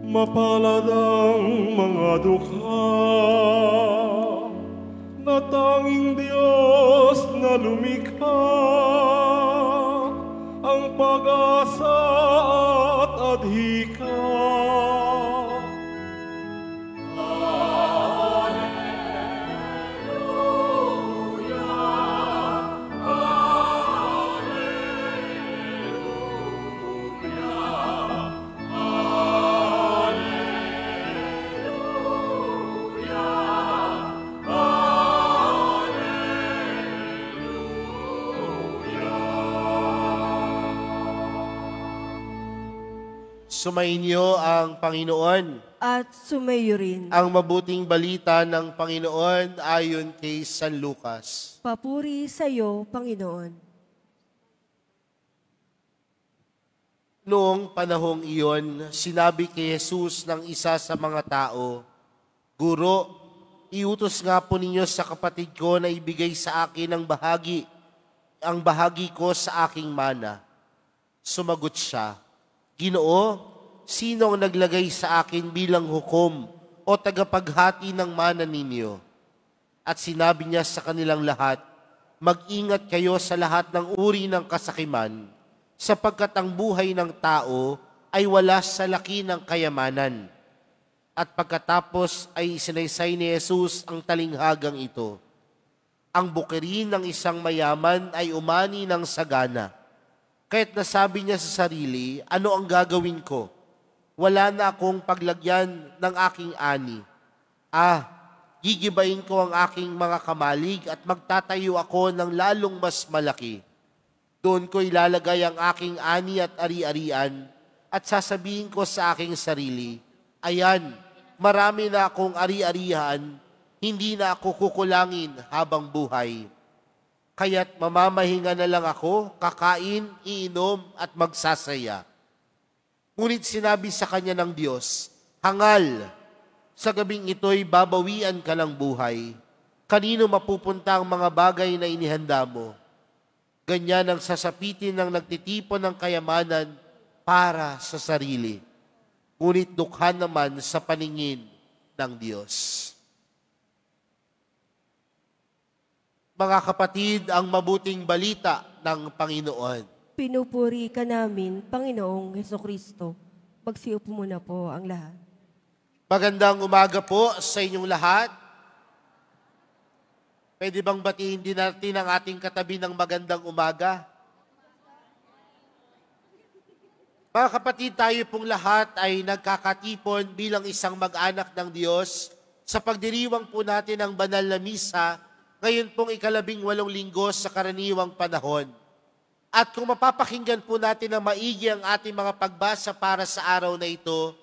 Mapalad ang mga dukha na tanging Diyos na lumikha, ang pag-asa at adhika. Sumainyo ang Panginoon. At sumayo rin. Ang mabuting balita ng Panginoon ayon kay San Lucas. Papuri sa iyo, Panginoon. Noong panahong iyon, sinabi kay Jesus ng isa sa mga tao, Guro, iutos nga po ninyo sa kapatid ko na ibigay sa akin ang bahagi ko sa aking mana. Sumagot siya, Ginoo, sino ang naglagay sa akin bilang hukom o tagapaghati ng mana ninyo? At sinabi niya sa kanilang lahat, Mag-ingat kayo sa lahat ng uri ng kasakiman, sapagkat ang buhay ng tao ay wala sa laki ng kayamanan. At pagkatapos ay isinaysay ni Jesus ang talinghagang ito. Ang bukirin ng isang mayaman ay umani ng sagana. Kaya't nasabi niya sa sarili, ano ang gagawin ko? Wala na akong paglagyan ng aking ani. Gigibain ko ang aking mga kamalig at magtatayo ako ng lalong mas malaki. Doon ko ilalagay ang aking ani at ari-arian at sasabihin ko sa aking sarili, Ayan, marami na akong ari-arian, hindi na ako kukulangin habang buhay. Kaya't mamamahinga na lang ako, kakain, iinom at magsasaya. Ngunit sinabi sa kanya ng Diyos, Hangal, sa gabing ito'y babawian ka ng buhay. Kanino mapupunta ang mga bagay na inihanda mo? Ganyan ang sasapitin ng nagtitipon ng kayamanan para sa sarili. Ngunit dukha naman sa paningin ng Diyos. Mga kapatid, ang mabuting balita ng Panginoon. Pinupuri ka namin, Panginoong Hesukristo. Magsiupo muna po ang lahat. Magandang umaga po sa inyong lahat. Pwede bang batiin din natin ang ating katabi ng magandang umaga? Mga kapatid, tayo pong lahat ay nagkakatipon bilang isang mag-anak ng Diyos sa pagdiriwang po natin ng banal na misa ngayon pong 18 linggo sa karaniwang panahon. At kung mapapakinggan po natin na maigi ang ating mga pagbasa para sa araw na ito,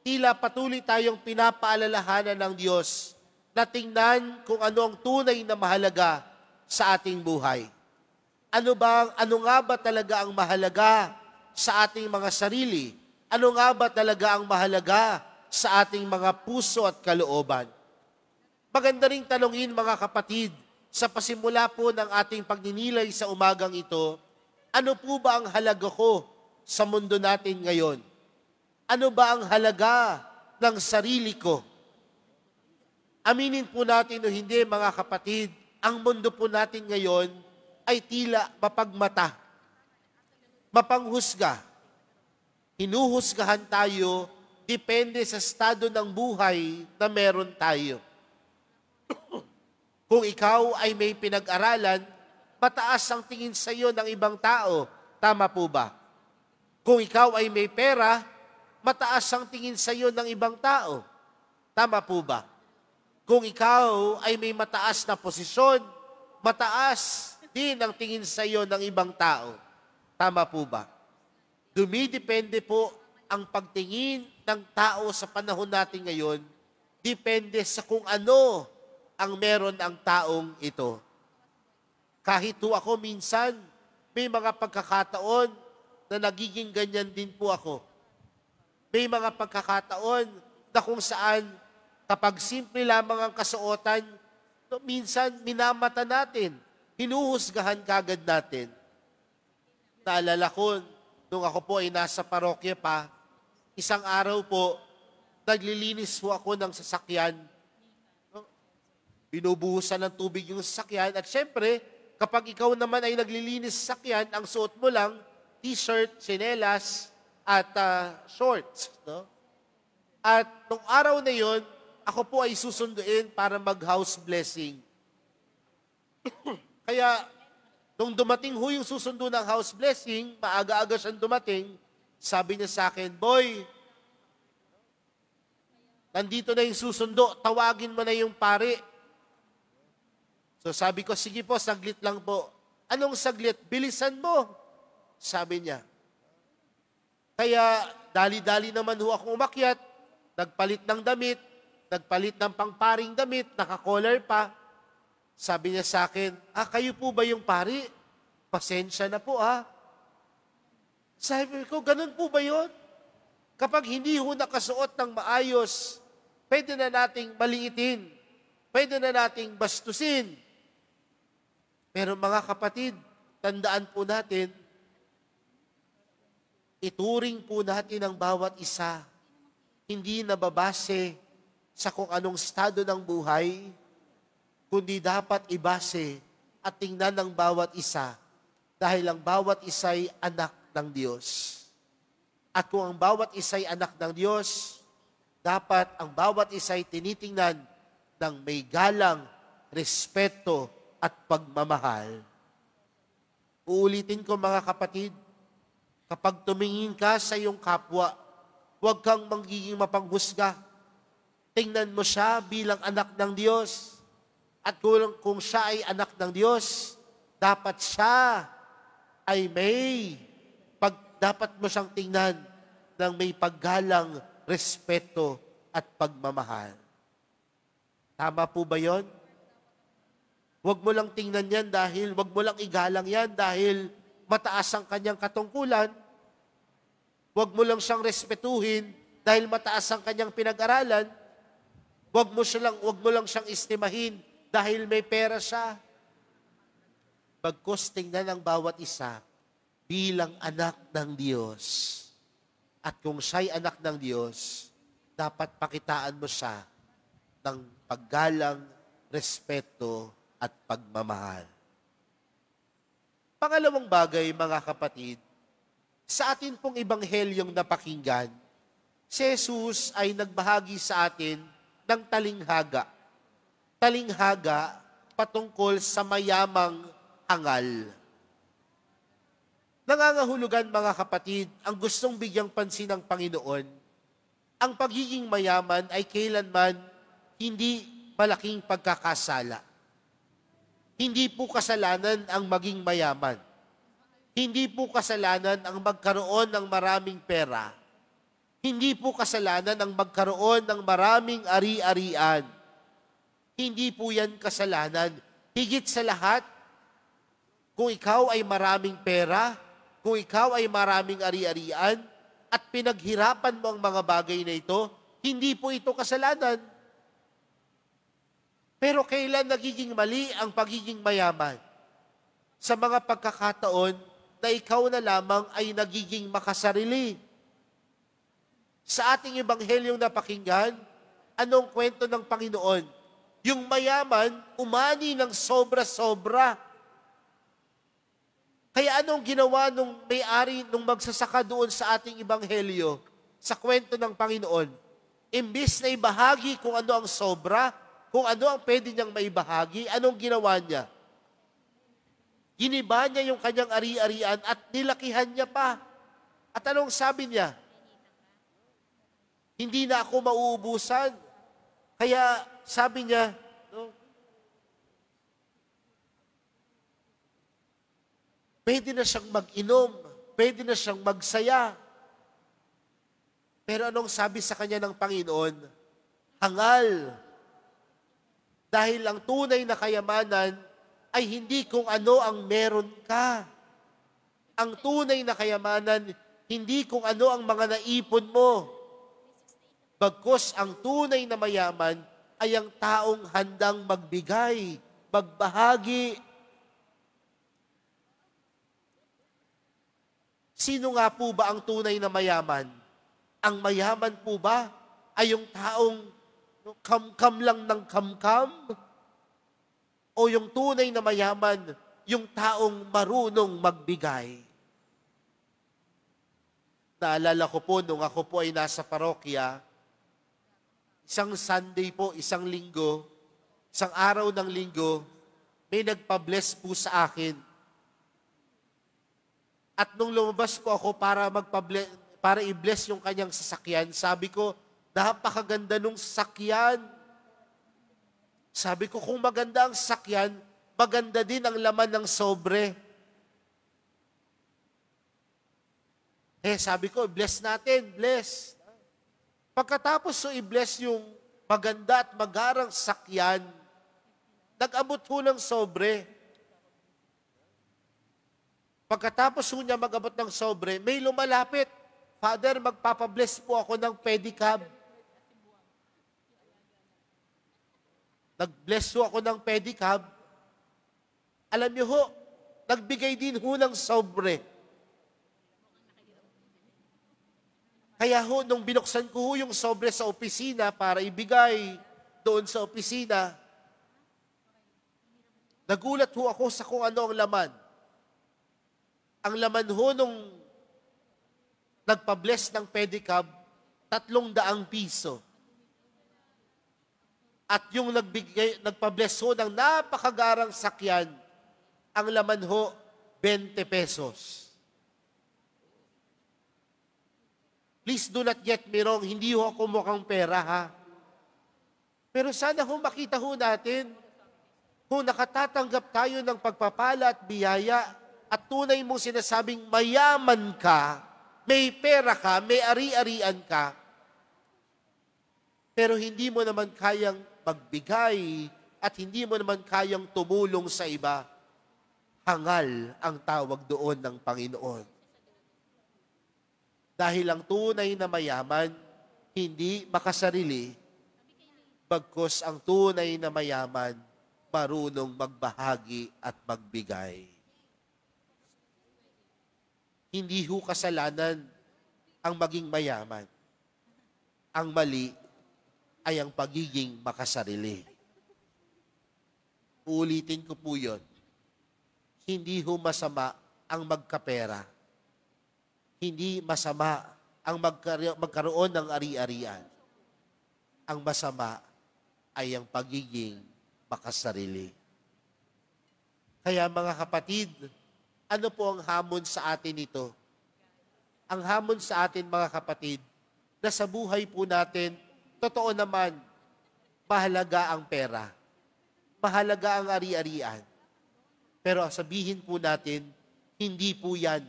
tila patuloy tayong pinapaalalahanan ng Diyos na tingnan kung ano ang tunay na mahalaga sa ating buhay. Ano nga ba talaga ang mahalaga sa ating mga sarili? Ano nga ba talaga ang mahalaga sa ating mga puso at kalooban? Maganda ring tanungin mga kapatid, sa pasimula po ng ating pagninilay sa umagang ito, ano po ba ang halaga ko sa mundo natin ngayon? Ano ba ang halaga ng sarili ko? Aminin po natin o hindi mga kapatid, ang mundo po natin ngayon ay tila mapagmata, mapanghusga. Hinuhusgahan tayo depende sa estado ng buhay na meron tayo. Kung ikaw ay may pinag-aralan, mataas ang tingin sa iyo ng ibang tao. Tama po ba? Kung ikaw ay may pera, mataas ang tingin sa iyo ng ibang tao. Tama po ba? Kung ikaw ay may mataas na posisyon, mataas din ang tingin sa iyo ng ibang tao. Tama po ba? Dumidepende po ang pagtingin ng tao sa panahon natin ngayon, depende sa kung ano ang meron ang taong ito. Kahit ako minsan, may mga pagkakataon na nagiging ganyan din po ako. May mga pagkakataon na kung saan kapag simple lamang ang kasuotan, minsan minamata natin, hinuhusgahan kagad natin. Naalala ko, nung ako po ay nasa parokya pa, isang araw po, naglilinis po ako ng sasakyan. Binubuhusan ng tubig yung sasakyan. At syempre, kapag ikaw naman ay naglilinis sa sasakyan, ang suot mo lang, t-shirt, tsinelas, at shorts. No? At nung araw na yon, ako po ay susunduin para mag-house blessing. Kaya, nung dumating ho yung susundo ng house blessing, maaga-aga siyang dumating, sabi niya sa akin, "Boy, nandito na yung susundo, tawagin mo na yung pare." So sabi ko, "Sige po, saglit lang po." "Anong saglit? Bilisan mo," sabi niya. Kaya dali-dali naman ho akong umakyat, nagpalit ng damit, nagpalit ng pangparing damit, naka-collar pa. Sabi niya sa akin, "Kayo po ba yung pari? Pasensya na po Sabi ko, "Ganun po ba yun? Kapag hindi ho nakasuot ng maayos, pwede na nating maliitin, pwede na nating bastusin." Pero mga kapatid, tandaan po natin, ituring po natin ang bawat isa, hindi nababase sa kung anong estado ng buhay, kundi dapat ibase at tingnan ng bawat isa dahil ang bawat isa'y anak ng Diyos. At kung ang bawat isa'y anak ng Diyos, dapat ang bawat isa'y tinitingnan ng may galang, respeto at pagmamahal. Uulitin ko mga kapatid, kapag tumingin ka sa iyong kapwa, huwag kang magiging mapanghusga. Tingnan mo siya bilang anak ng Diyos. At kung siya ay anak ng Diyos, dapat siya ay dapat mo siyang tingnan ng may paggalang, respeto at pagmamahal. Tama po ba yon? Huwag mo lang tingnan yan huwag mo lang igalang yan dahil mataas ang kanyang katungkulan. Huwag mo lang siyang respetuhin dahil mataas ang kanyang pinag-aralan. Huwag mo lang siyang estimahin dahil may pera siya. Bagkus tingnan ang bawat isa bilang anak ng Diyos. At kung siya'y anak ng Diyos, dapat pakitaan mo siya ng paggalang, respeto, at pagmamahal. Pangalawang bagay, mga kapatid, sa atin pong ibanghelyong napakinggan, si Jesus ay nagbahagi sa atin ng talinghaga. Talinghaga patungkol sa mayamang hangal. Nangangahulugan mga kapatid, ang gustong bigyang pansin ng Panginoon, ang pagiging mayaman ay kailanman hindi malaking pagkakasala. Hindi po kasalanan ang maging mayaman. Hindi po kasalanan ang magkaroon ng maraming pera. Hindi po kasalanan ang magkaroon ng maraming ari-arian. Hindi po yan kasalanan. Higit sa lahat, kung ikaw ay maraming pera, kung ikaw ay maraming ari-arian, at pinaghirapan mo ang mga bagay na ito, hindi po ito kasalanan. Pero kailan nagiging mali ang pagiging mayaman? Sa mga pagkakataon na ikaw na lamang ay nagiging makasarili. Sa ating ebanghelyong napakinggan, anong kwento ng Panginoon? Yung mayaman, umani ng sobra-sobra. Kaya anong ginawa nung may-ari, nung magsasaka doon sa ating ebanghelyo, sa kwento ng Panginoon? Imbis na ibahagi kung ano ang sobra, kung ano ang pwede niyang maibahagi, anong ginawa niya? Giniba niya yung kanyang ari-arian at nilakihan niya pa. At anong sabi niya? Hindi na ako mauubusan. Kaya sabi niya, pwede na siyang mag-inom, pwede na siyang magsaya. Pero anong sabi sa kanya ng Panginoon? Hangal. Dahil ang tunay na kayamanan ay hindi kung ano ang meron ka. Ang tunay na kayamanan, hindi kung ano ang mga naipon mo. Bagkus ang tunay na mayaman ay ang taong handang magbigay, magbahagi. Sino nga po ba ang tunay na mayaman? Ang mayaman po ba ay yung taong kam-kam lang ng kam-kam? O yung tunay na mayaman, yung taong marunong magbigay? Naalala ko po, nung ako po ay nasa parokya, isang Sunday po, isang linggo, isang araw ng linggo, may nagpa-bless po sa akin. At nung lumabas po ako para i-bless yung kanyang sasakyan, sabi ko, napakaganda nung sasakyan. Sabi ko, kung maganda ang sasakyan, maganda din ang laman ng sobre. Sabi ko, bless natin, bless. Pagkatapos i-bless yung maganda at magarang sasakyan, nag-abot ho ng sobre. Pagkatapos ho niya mag-abot ng sobre, may lumalapit. Father, magpapabless po ako ng pedicab. Nag-bless ho ako ng pedicab. Alam niyo ho, nagbigay din ho ng sobre. Kaya ho, nung binuksan ko ho yung sobre sa opisina para ibigay doon sa opisina, nagulat ho ako sa kung ano ang laman. Ang laman ho nung nagpa-bless ng pedicab, 300 piso. At yung nagpa-bless ho ng napakagarang sakyan, ang laman ho, 20 pesos. Please do not get me wrong, hindi ho ako mukhang pera ha. Pero sana ho makita ho natin, kung nakatatanggap tayo ng pagpapala at biyaya, at tunay mong sinasabing mayaman ka, may pera ka, may ari-arian ka, pero hindi mo naman kayang magbigay at hindi mo naman kayang tumulong sa iba, hangal ang tawag doon ng Panginoon. Dahil ang tunay na mayaman, hindi makasarili, bagkus ang tunay na mayaman, marunong magbahagi at magbigay. Hindi ho kasalanan ang maging mayaman. Ang mali ay ang pagiging makasarili. Uulitin ko po yun. Hindi ho masama ang magkapera. Hindi masama ang magkaroon ng ari-arian. Ang masama ay ang pagiging makasarili. Kaya mga kapatid, ano po ang hamon sa atin ito? Ang hamon sa atin mga kapatid, na sa buhay po natin, totoo naman, mahalaga ang pera. Mahalaga ang ari-arian. Pero sabihin po natin, hindi po yan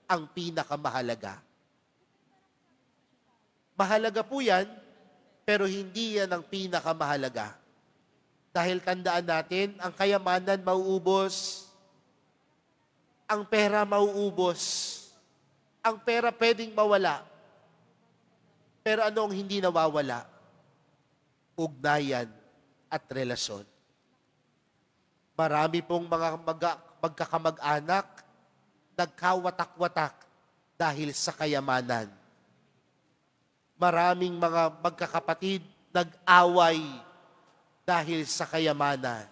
ang pinakamahalaga. Mahalaga po yan, pero hindi yan ang pinakamahalaga. Dahil tandaan natin, ang kayamanan mauubos, ang pera mauubos, ang pera pwedeng mawala. Pero ano ang hindi nawawala? Ugnayan at relasyon. Marami pong mga magkakamag-anak nagkawatak-watak dahil sa kayamanan. Maraming mga magkakapatid nag-away dahil sa kayamanan.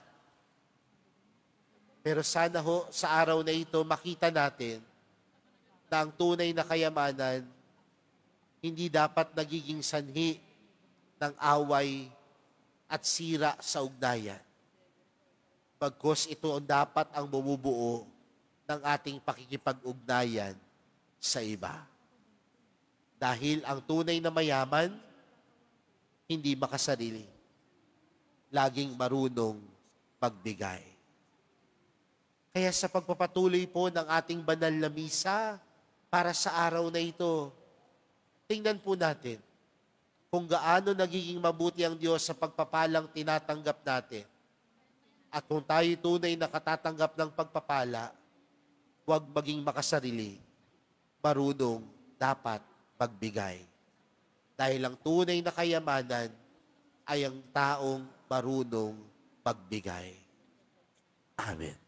Pero sana ho, sa araw na ito, makita natin na ang tunay na kayamanan hindi dapat nagiging sanhi ng away at sira sa ugnayan. Bagkus ito ang dapat ang bumubuo ng ating pakikipag-ugnayan sa iba. Dahil ang tunay na mayaman, hindi makasarili. Laging marunong magbigay. Kaya sa pagpapatuloy po ng ating banal na misa para sa araw na ito, tingnan po natin kung gaano nagiging mabuti ang Diyos sa pagpapalang tinatanggap natin. At kung tayo tunay na katatanggap ng pagpapala, huwag maging makasarili, marunong dapat magbigay. Dahil ang tunay na kayamanan ay ang taong marunong magbigay. Amen.